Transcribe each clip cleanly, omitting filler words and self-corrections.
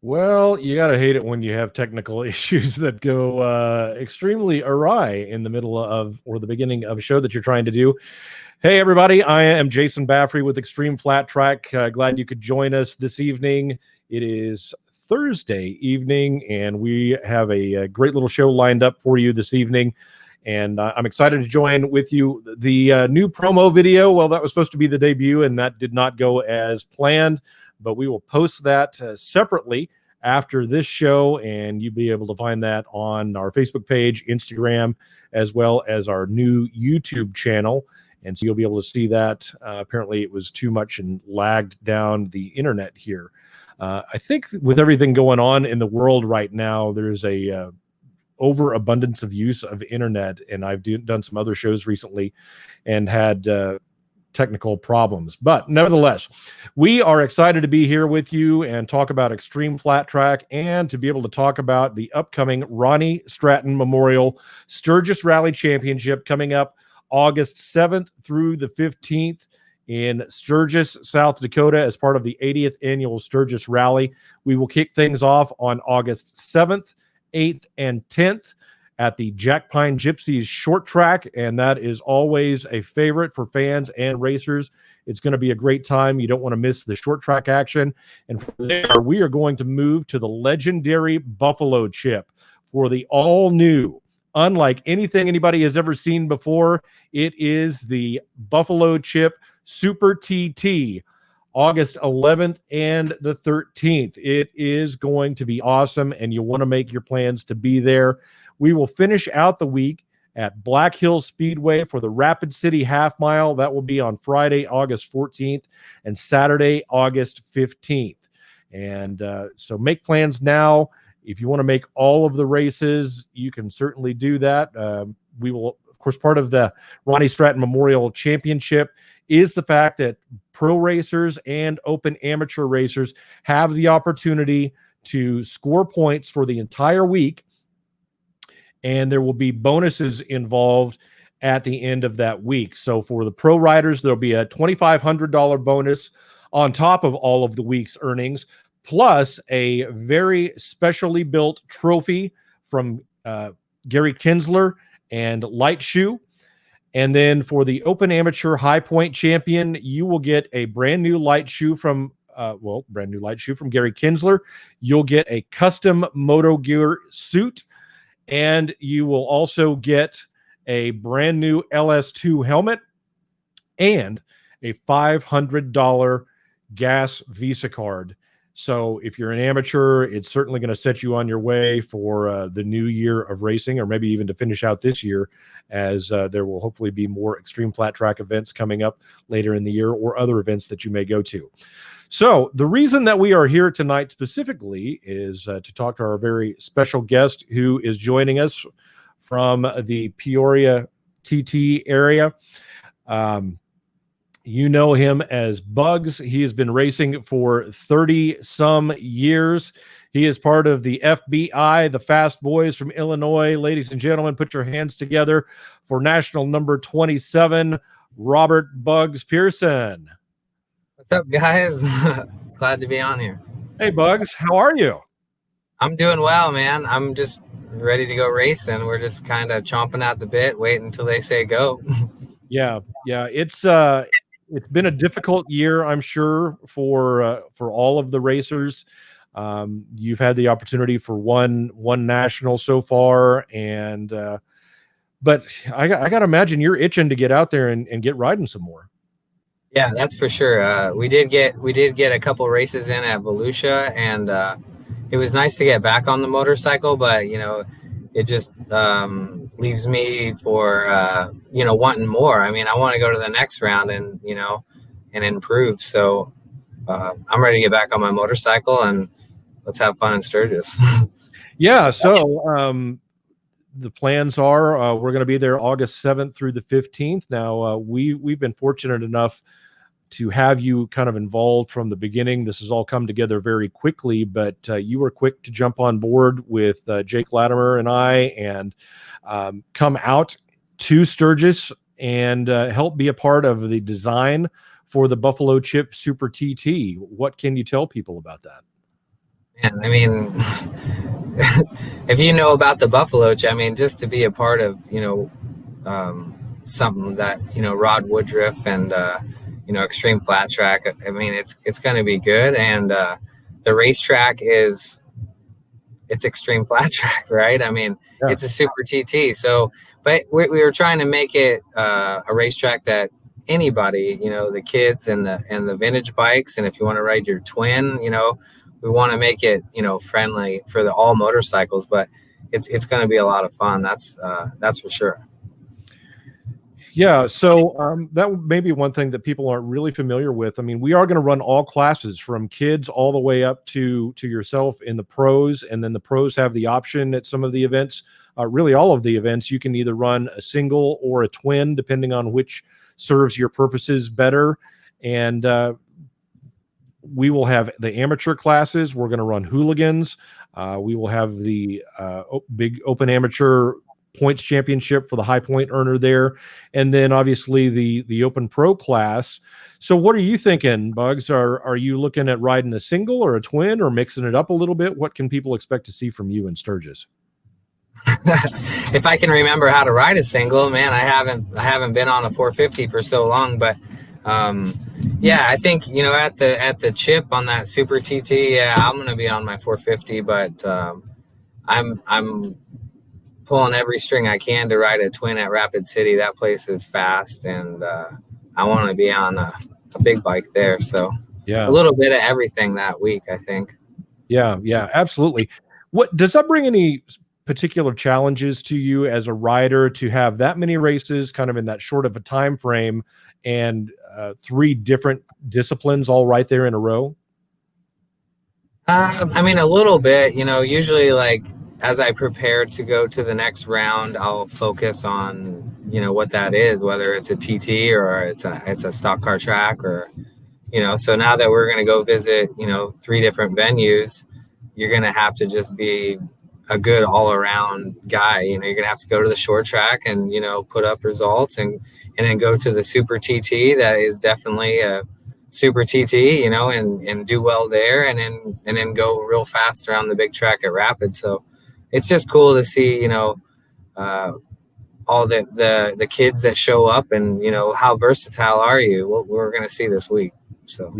Well, you got to hate it when you have technical issues that go extremely awry in the middle of or the beginning of a show that you're trying to do. Hey, everybody, I am Jason Baffrey with Xtreem Flat Track. Glad you could join us this evening. It is Thursday evening, and we have a great little show lined up for you this evening. And I'm excited to join with you. The new promo video, well, that was supposed to be the debut, and that did not go as planned, but we will post that separately after this show, and you'll be able to find that on our Facebook page, Instagram, as well as our new YouTube channel. And so you'll be able to see that. Apparently, it was too much and lagged down the internet here. I think with everything going on in the world right now, there's a overabundance of use of internet, and I've done some other shows recently and had technical problems. But nevertheless, we are excited to be here with you and talk about Xtreem Flat Track and to be able to talk about the upcoming Ronnie Stratton Memorial Sturgis Rally Championship coming up August 7th through the 15th in Sturgis, South Dakota, as part of the 80th annual Sturgis Rally. We will kick things off on August 7th, 8th, and 10th at the Jack Pine Gypsies short track, and that is always a favorite for fans and racers. It's going to be a great time. You don't want to miss the short track action. And from there, we are going to move to the legendary Buffalo Chip for the all-new, unlike anything anybody has ever seen before. It is the Buffalo Chip Super TT, August 11th and the 13th. It is going to be awesome, and you want to make your plans to be there. We will finish out the week at Black Hills Speedway for the Rapid City Half Mile. That will be on Friday, August 14th, and Saturday, August 15th. And so make plans now. If you want to make all of the races, you can certainly do that. We will, of course, part of the Ronnie Stratton Memorial Championship is the fact that pro racers and open amateur racers have the opportunity to score points for the entire week, and there will be bonuses involved at the end of that week. So for the pro riders, there'll be a $2,500 bonus on top of all of the week's earnings, plus a very specially built trophy from Gary Kinsler and Light Shoe. And then for the Open Amateur High Point Champion, you will get a brand new light shoe from Gary Kinsler. You'll get a custom Moto Gear suit, and you will also get a brand new LS2 helmet and a $500 gas Visa card. So if you're an amateur, it's certainly going to set you on your way for the new year of racing, or maybe even to finish out this year, as there will hopefully be more Xtreem Flat Track events coming up later in the year, or other events that you may go to. So the reason that we are here tonight specifically is to talk to our very special guest who is joining us from the Peoria TT area. You know him as Bugs. He has been racing for 30-some years. He is part of the FBI, the Fast Boys from Illinois. Ladies and gentlemen, put your hands together for national number 27, Robert Bugs Pearson. What's up, guys? Glad to be on here. Hey, Bugs. How are you? I'm doing well, man. I'm just ready to go racing. We're just kind of chomping at the bit, waiting until they say go. Yeah. It's been a difficult year, I'm sure, for all of the racers. You've had the opportunity for one national so far, and but I got to imagine you're itching to get out there and get riding some more. Yeah, that's for sure. We did get a couple races in at Volusia, and it was nice to get back on the motorcycle, but it just leaves me for wanting more. I mean, I want to go to the next round and and improve. So I'm ready to get back on my motorcycle, and let's have fun in Sturgis. Yeah. So the plans are we're going to be there August 7th through the 15th. Now we've been fortunate enough to have you kind of involved from the beginning. This has all come together very quickly, but you were quick to jump on board with Jake Latimer and I, and come out to Sturgis and help be a part of the design for the Buffalo Chip Super TT. What can you tell people about that? And I mean, if you know about the buffalo, I mean, just to be a part of, something that, Rod Woodruff and, Xtreem flat track, I mean, it's going to be good. And the racetrack it's Xtreem flat track, right? I mean, Yeah. it's a super TT. So, but we were trying to make it a racetrack that anybody, the kids and the vintage bikes, and if you want to ride your twin, we want to make it, friendly for the all motorcycles. But it's going to be a lot of fun. That's for sure. Yeah, so that may be one thing that people aren't really familiar with. I mean, we are going to run all classes from kids all the way up to yourself in the pros, and then the pros have the option at some of the events. Really, all of the events, you can either run a single or a twin, depending on which serves your purposes better. And we will have the amateur classes. We're going to run hooligans. We will have the big open amateur points championship for the high point earner there, and then obviously the open pro class. So what are you thinking, Bugs? Are you looking at riding a single or a twin or mixing it up a little bit? What can people expect to see from you in Sturgis? If I can remember how to ride a single, man, I haven't been on a 450 for so long, but yeah, I think, at the chip on that super TT, yeah, I'm going to be on my 450, but I'm pulling every string I can to ride a twin at Rapid City. That place is fast, and I want to be on a big bike there. So yeah, a little bit of everything that week, I think. Yeah, absolutely. What does that bring any particular challenges to you as a rider to have that many races kind of in that short of a time frame, and 3 different disciplines all right there in a row? I mean, a little bit, usually like as I prepare to go to the next round, I'll focus on, what that is, whether it's a TT or it's a stock car track, or, so now that we're going to go visit, 3 different venues, you're going to have to just be a good all around guy. You're going to have to go to the short track and, put up results, and then go to the super TT. That is definitely a super TT, and do well there, and then go real fast around the big track at Rapid. So it's just cool to see, all the kids that show up, and, how versatile are you? What we're going to see this week. So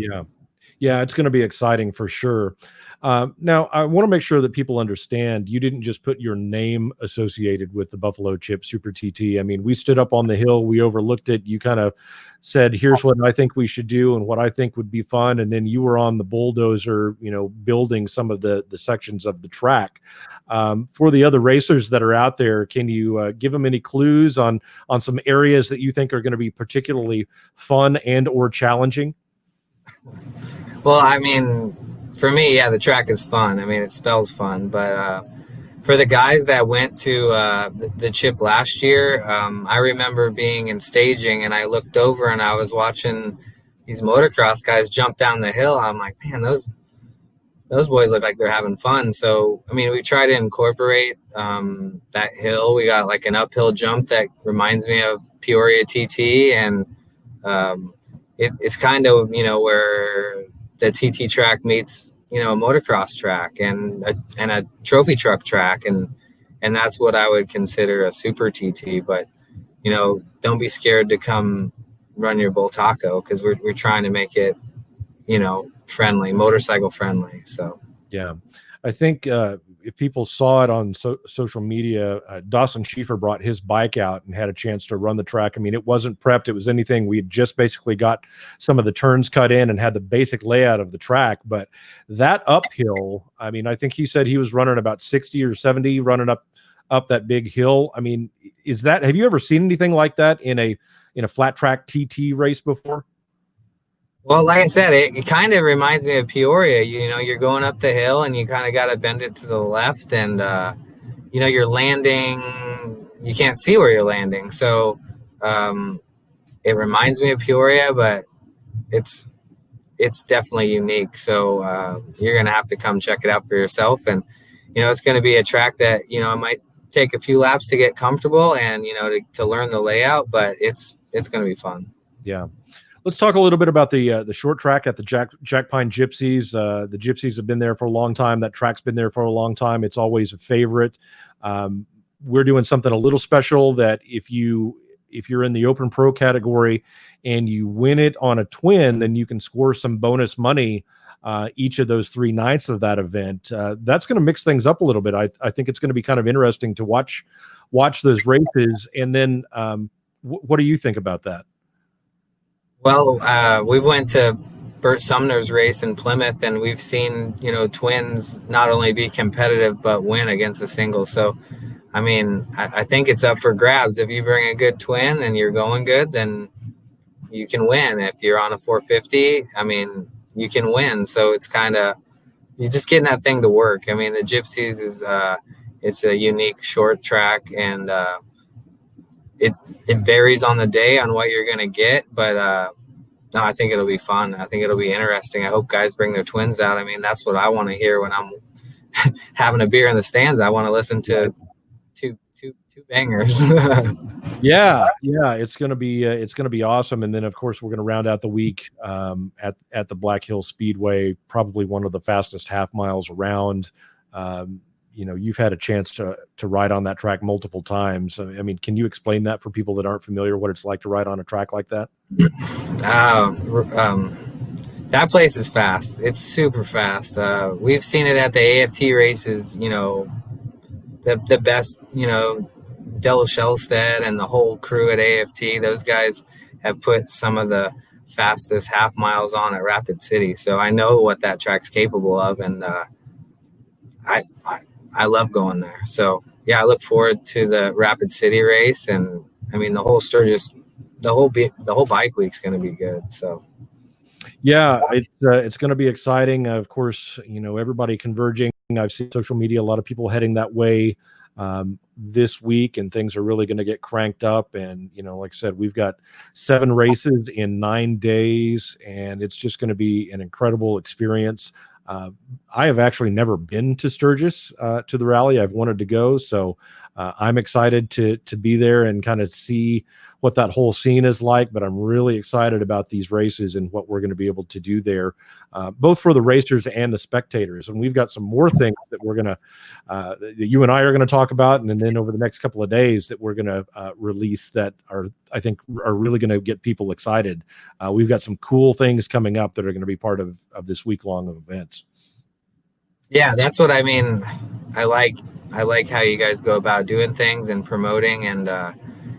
yeah, it's going to be exciting for sure. Now, I want to make sure that people understand you didn't just put your name associated with the Buffalo Chip Super TT. I mean, we stood up on the hill, we overlooked it. You kind of said, here's what I think we should do and what I think would be fun. And then you were on the bulldozer, building some of the sections of the track. For the other racers that are out there, can you give them any clues on some areas that you think are going to be particularly fun and or challenging? Well, I mean, for me, yeah, the track is fun. I mean, it spells fun. But for the guys that went to the chip last year, I remember being in staging, and I looked over and I was watching these motocross guys jump down the hill. I'm like, man, those boys look like they're having fun. So, I mean, we try to incorporate that hill. We got like an uphill jump that reminds me of Peoria TT, and it's kind of, where the TT track meets, a motocross track and a trophy truck track. And that's what I would consider a super TT. But, don't be scared to come run your Bull Taco, because we're trying to make it, friendly, motorcycle friendly. So, yeah, I think if people saw it on social media, Dawson Schieffer brought his bike out and had a chance to run the track. I mean, it wasn't prepped. It was anything. We had just basically got some of the turns cut in and had the basic layout of the track. But that uphill, I mean, I think he said he was running about 60 or 70 running up that big hill. I mean, have you ever seen anything like that in a flat track TT race before? Well, like I said, it kind of reminds me of Peoria. You're going up the hill and you kind of got to bend it to the left, and you're landing. You can't see where you're landing, so it reminds me of Peoria, but it's definitely unique. So you're gonna have to come check it out for yourself, and it's going to be a track that it might take a few laps to get comfortable and to learn the layout, but it's going to be fun. Yeah. Let's talk a little bit about the short track at the Jack Pine Gypsies. The Gypsies have been there for a long time. That track's been there for a long time. It's always a favorite. We're doing something a little special that if you're in the Open Pro category and you win it on a twin, then you can score some bonus money each of those 3 nights of that event. That's going to mix things up a little bit. I think it's going to be kind of interesting to watch those races. And then what do you think about that? Well, we went to Bert Sumner's race in Plymouth, and we've seen, twins not only be competitive, but win against a single. So, I mean, I think it's up for grabs. If you bring a good twin and you're going good, then you can win. If you're on a 450, I mean, you can win. So it's kind of, you're just getting that thing to work. I mean, the Gypsies is, it's a unique short track, and it varies on the day on what you're going to get, but no, I think it'll be fun. I think it'll be interesting. I hope guys bring their twins out. I mean, that's what I want to hear when I'm having a beer in the stands. I want to listen to two bangers. Yeah, it's gonna be awesome. And then of course we're gonna round out the week at the Black Hills Speedway, probably one of the fastest half miles around. You've had a chance to ride on that track multiple times. I mean, can you explain that for people that aren't familiar, what it's like to ride on a track like that? That place is fast. It's super fast. We've seen it at the AFT races, the best, Del Shellstead and the whole crew at AFT, those guys have put some of the fastest half miles on at Rapid City. So I know what that track's capable of, and I love going there. So yeah, I look forward to the Rapid City race, and I mean the whole Sturgis, the whole bike week's going to be good. So yeah, it's going to be exciting. Of course, everybody converging. I've seen social media, a lot of people heading that way this week, and things are really going to get cranked up. And like I said, we've got 7 races in 9 days, and it's just going to be an incredible experience. I have actually never been to Sturgis to the rally. I've wanted to go, so I'm excited to be there and kind of see what that whole scene is like. But I'm really excited about these races and what we're going to be able to do there, both for the racers and the spectators. And we've got some more things that we're going to, that you and I are going to talk about, and then over the next couple of days that we're going to release that I think are really going to get people excited. We've got some cool things coming up that are going to be part of this week-long of events. Yeah, that's what I mean. I like how you guys go about doing things and promoting, and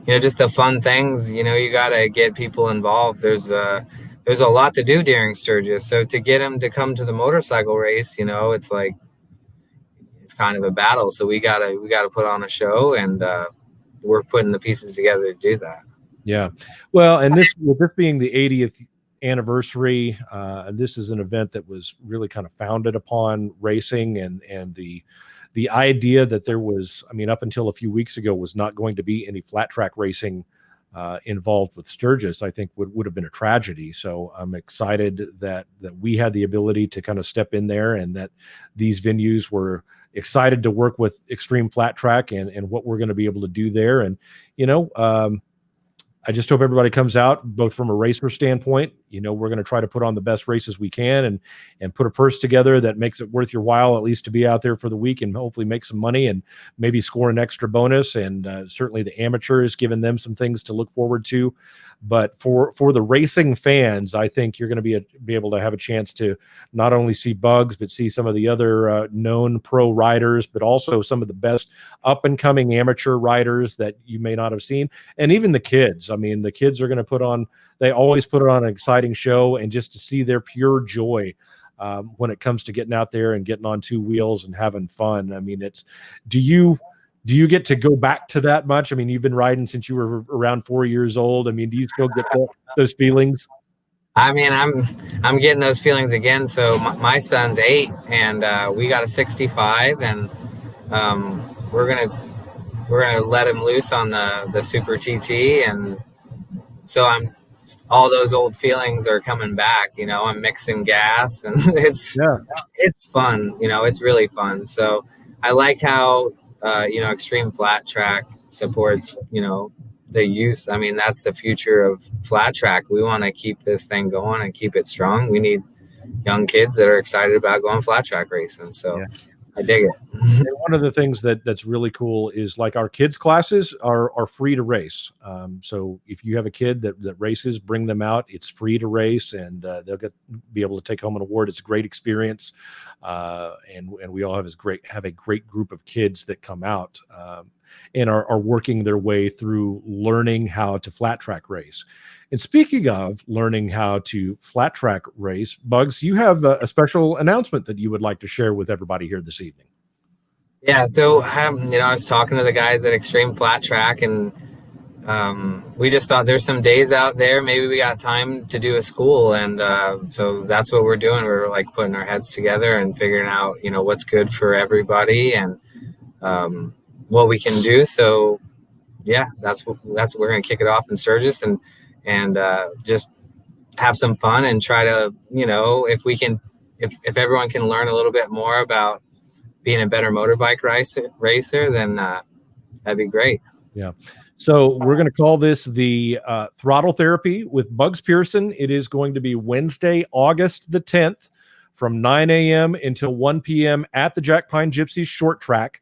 just the fun things. You got to get people involved. There's a lot to do during Sturgis, so to get them to come to the motorcycle race, it's like it's kind of a battle. So we gotta put on a show, and we're putting the pieces together to do that. Yeah, well, and this being the 80th anniversary, this is an event that was really kind of founded upon racing and the idea that there was, I mean, up until a few weeks ago, was not going to be any flat track racing involved with Sturgis. I think would have been a tragedy. So I'm excited that we had the ability to kind of step in there, and that these venues were excited to work with Xtreem Flat Track and what we're going to be able to do there. And I just hope everybody comes out, both from a racer standpoint. We're going to try to put on the best races we can and put a purse together that makes it worth your while, at least to be out there for the week, and hopefully make some money and maybe score an extra bonus. And certainly the amateurs, giving them some things to look forward to. But for the racing fans, I think you're going to be able to have a chance to not only see Bugs, but see some of the other known pro riders, but also some of the best up and coming amateur riders that you may not have seen. And even the kids. I mean, the kids are going to they always put on an exciting show, and just to see their pure joy when it comes to getting out there and getting on 2 wheels and having fun. I mean, do you get to go back to that much? I mean, you've been riding since you were around 4 years old. I mean, do you still get those feelings? I mean, I'm getting those feelings again. So my son's 8, and we got a 65, and we're gonna let him loose on the Super TT, and so all those old feelings are coming back. I'm mixing gas, and it's fun. It's really fun. So I like how Xtreem Flat Track supports the use. I mean, that's the future of flat track. We want to keep this thing going and keep it strong. We need young kids that are excited about going flat track racing. So Yeah. I dig it. And one of the things that's really cool is like our kids classes are free to race. So if you have a kid that races, bring them out. It's free to race, and they'll be able to take home an award. It's a great experience, and we all have a great group of kids that come out and are working their way through learning how to flat track race. And speaking of learning how to flat track race, Bugs, you have a special announcement that you would like to share with everybody here this evening. Yeah, so I was talking to the guys at Xtreem Flat Track, and we just thought there's some days out there. Maybe we got time to do a school, and so that's what we're doing. We're like putting our heads together and figuring out, what's good for everybody and what we can do. So yeah, that's what we're gonna kick it off in Sturgis and just have some fun and try to, if everyone can learn a little bit more about being a better motorbike racer, then that'd be great. Yeah. So we're going to call this the Throttle Therapy with Bugs Pearson. It is going to be Wednesday, August the 10th from 9 a.m. until 1 p.m. at the Jack Pine Gypsies short track.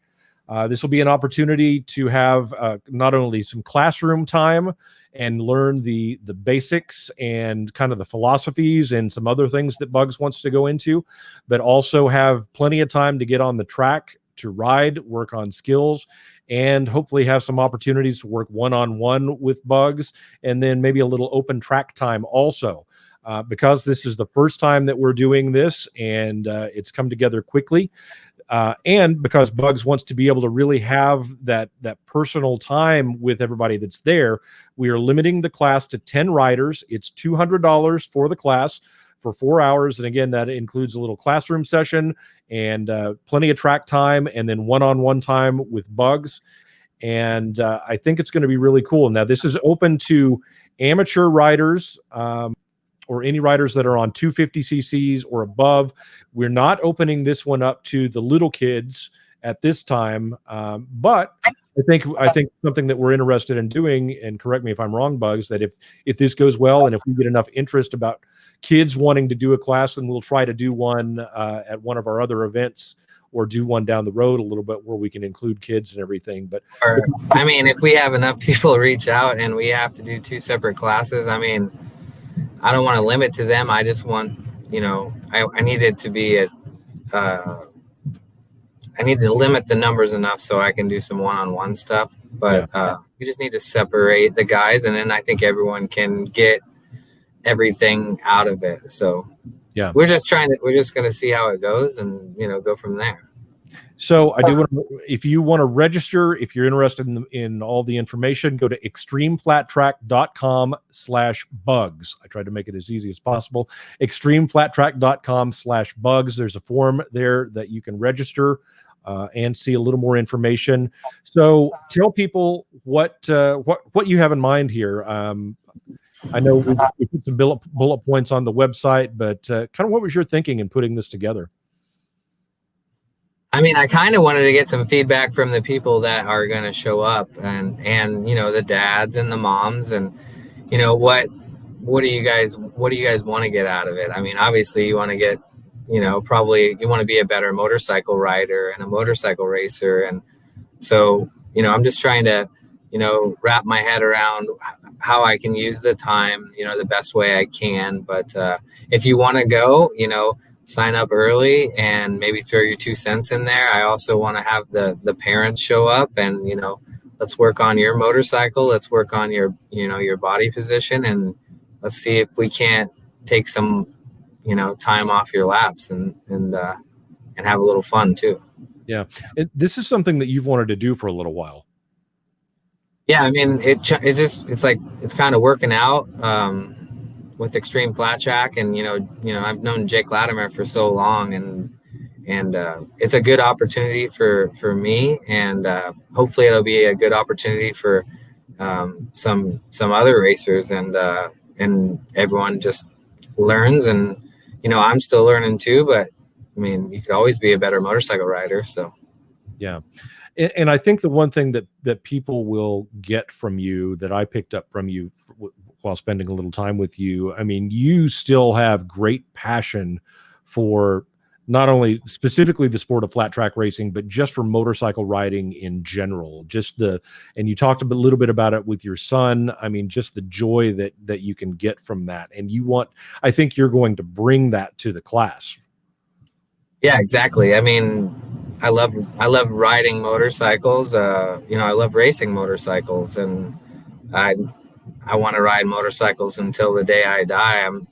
This will be an opportunity to have not only some classroom time and learn the basics and kind of the philosophies and some other things that Bugs wants to go into, but also have plenty of time to get on the track, to ride, work on skills, and hopefully have some opportunities to work one-on-one with Bugs, and then maybe a little open track time also. Because this is the first time that we're doing this, and it's come together quickly, and because Bugs wants to be able to really have that personal time with everybody that's there, we are limiting the class to 10 riders. It's $200 for the class for 4 hours. And again, that includes a little classroom session and plenty of track time, and then one-on-one time with Bugs. And I think it's going to be really cool. Now, this is open to amateur riders, or any riders that are on 250 cc's or above. We're not opening this one up to the little kids at this time, but I think something that we're interested in doing, and correct me if I'm wrong, Bugs, that if this goes well and if we get enough interest about kids wanting to do a class, then we'll try to do one at one of our other events, or do one down the road a little bit where we can include kids and everything. But I mean, if we have enough people reach out and we have to do 2 separate classes, I mean, I don't want to limit to them. I just want, I need it to be I need to limit the numbers enough so I can do some one-on-one stuff. But we just need to separate the guys, and then I think everyone can get everything out of it. So yeah, we're just going to see how it goes and, go from there. So I do want to, if you want to register, if you're interested in all the information, go to xtreamflattrack.com/bugs. I tried to make it as easy as possible. xtreamflattrack.com/bugs. There's a form there that you can register and see a little more information. So tell people what you have in mind here. I know we put some bullet points on the website, but kind of what was your thinking in putting this together? I mean, I kind of wanted to get some feedback from the people that are going to show up, and the dads and the moms, and what do you guys want to get out of it? I mean, obviously you want to get, probably you want to be a better motorcycle rider and a motorcycle racer, and so I'm just trying to wrap my head around how I can use the time the best way I can. But if you want to go, sign up early and maybe throw your 2 cents in there. I also want to have the parents show up and, let's work on your motorcycle. Let's work on your, your body position, and let's see if we can't take some, time off your laps and have a little fun too. Yeah. This is something that you've wanted to do for a little while. Yeah. I mean, it's kind of working out. With Xtreem Flat Track, and I've known Jake Latimer for so long, and it's a good opportunity for me, and hopefully it'll be a good opportunity for some other racers, and everyone just learns, and I'm still learning too, but I mean, you could always be a better motorcycle rider. So yeah. And I think the one thing that people will get from you, that I picked up from you while spending a little time with you, I mean, you still have great passion for not only specifically the sport of flat track racing, but just for motorcycle riding in general. And you talked a little bit about it with your son. I mean, just the joy that you can get from that. And I think you're going to bring that to the class. Yeah, exactly. I mean, I love riding motorcycles. I love racing motorcycles, and I I want to ride motorcycles until the day I die. I'm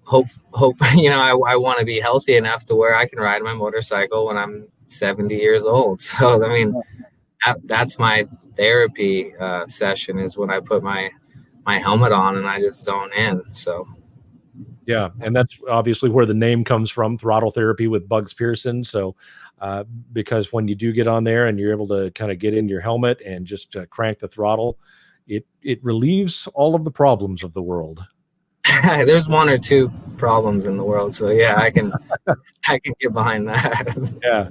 hope I want to be healthy enough to where I can ride my motorcycle when I'm 70 years old. So I mean, that's my therapy session, is when I put my helmet on and I just zone in. So yeah, and that's obviously where the name comes from, throttle therapy with Bugs Pearson. So because when you do get on there and you're able to kind of get in your helmet and just crank the throttle, it relieves all of the problems of the world. There's one or two problems in the world, so yeah, I can get behind that. Yeah.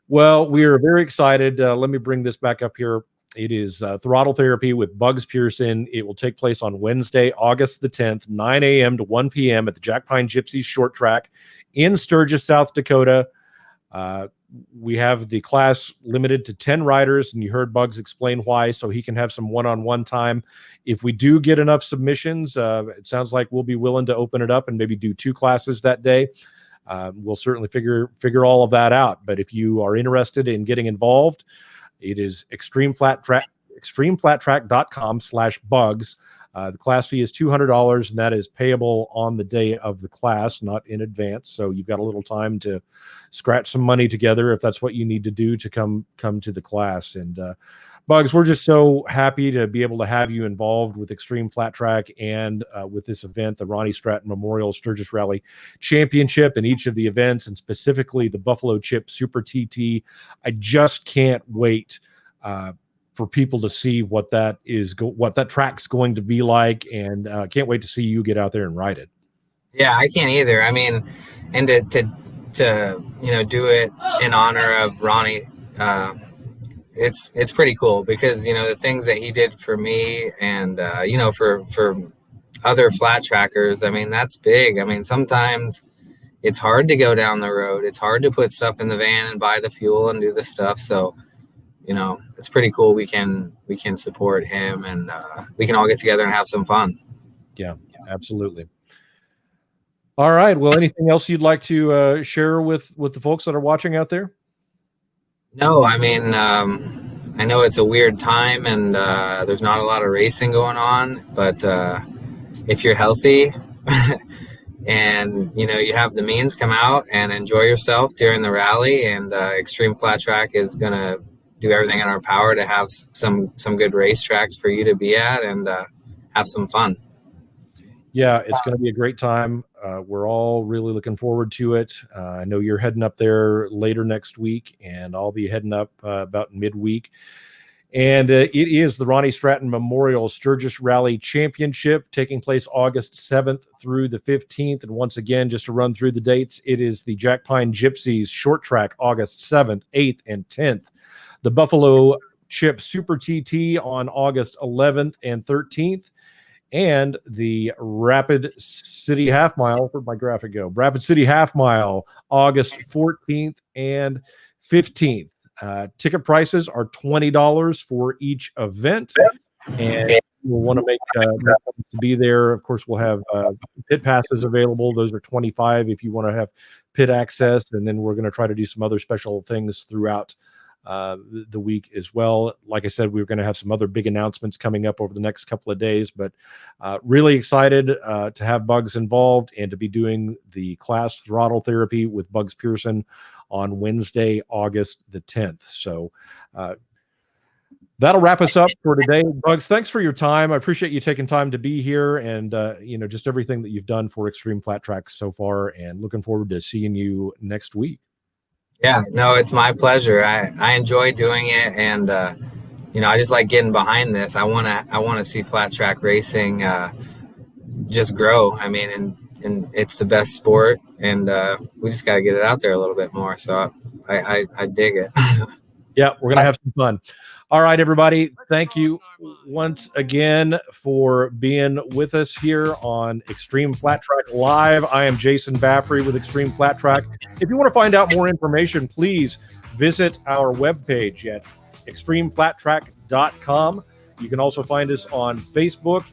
Well, we are very excited. Let me bring this back up here. It is Throttle Therapy with Bugs Pearson. It will take place on Wednesday, August the 10th, 9 a.m. to 1 p.m. at the Jack Pine Gypsies Short Track in Sturgis, South Dakota. We have the class limited to 10 riders, and you heard Bugs explain why, so he can have some one-on-one time. If we do get enough submissions, it sounds like we'll be willing to open it up and maybe do 2 classes that day. We'll certainly figure all of that out. But if you are interested in getting involved, it is extremeflattrack.com/bugs. The class fee is $200, and that is payable on the day of the class, not in advance. So you've got a little time to scratch some money together if that's what you need to do to come to the class. And Bugs, we're just so happy to be able to have you involved with Xtreem Flat Track and with this event, the Ronnie Stratton Memorial Sturgis Rally Championship, and each of the events, and specifically the Buffalo Chip Super TT. I just can't wait for people to see what that track's going to be like, and can't wait to see you get out there and ride it. Yeah, I can't either. I mean, and to do it in honor of Ronnie, it's pretty cool, because the things that he did for me, and for other flat trackers, I mean, that's big. I mean, sometimes it's hard to go down the road. It's hard to put stuff in the van and buy the fuel and do the stuff. So it's pretty cool. We can support him, and we can all get together and have some fun. Yeah, absolutely. All right. Well, anything else you'd like to share with the folks that are watching out there? No, I mean, I know it's a weird time, and there's not a lot of racing going on, but if you're healthy and you have the means, come out and enjoy yourself during the rally. And Xtreem Flat Track is gonna do everything in our power to have some good race tracks for you to be at and have some fun. Yeah, it's going to be a great time. We're all really looking forward to it. I know you're heading up there later next week, and I'll be heading up about midweek. And it is the Ronnie Stratton Memorial Sturgis Rally Championship, taking place August 7th through the 15th. And once again, just to run through the dates, it is the Jack Pine Gypsies Short Track, August 7th, 8th, and 10th. The Buffalo Chip Super TT on August 11th and 13th. And the Rapid City Half Mile, where'd my graphic go? Rapid City Half Mile, August 14th and 15th. Ticket prices are $20 for each event, and we'll want to make to be there. Of course, we'll have pit passes available. Those are $25 if you want to have pit access, and then we're going to try to do some other special things throughout the week as well. Like I said, we're going to have some other big announcements coming up over the next couple of days, but really excited to have Bugs involved and to be doing the class Throttle Therapy with Bugs Pearson on Wednesday, August the 10th. So that'll wrap us up for today. Bugs, thanks for your time. I appreciate you taking time to be here, and just everything that you've done for Xtreem Flat Track so far, and looking forward to seeing you next week. Yeah, no, it's my pleasure. I enjoy doing it, and I just like getting behind this. I want to see flat track racing just grow. I mean, and it's the best sport, and we just got to get it out there a little bit more. So I dig it. Yeah, we're going to have some fun. All right, everybody. Thank you once again for being with us here on Xtreem Flat Track Live. I am Jason Baffrey with Xtreem Flat Track. If you want to find out more information, please visit our webpage at xtreemflattrack.com. You can also find us on Facebook,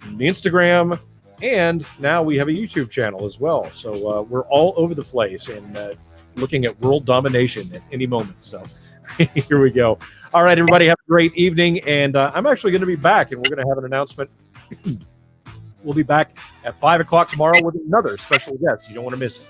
Instagram, and now we have a YouTube channel as well. So we're all over the place and looking at world domination at any moment. So here we go. All right, everybody, have a great evening. And I'm actually going to be back, and we're going to have an announcement. We'll be back at 5 o'clock tomorrow with another special guest. You don't want to miss it.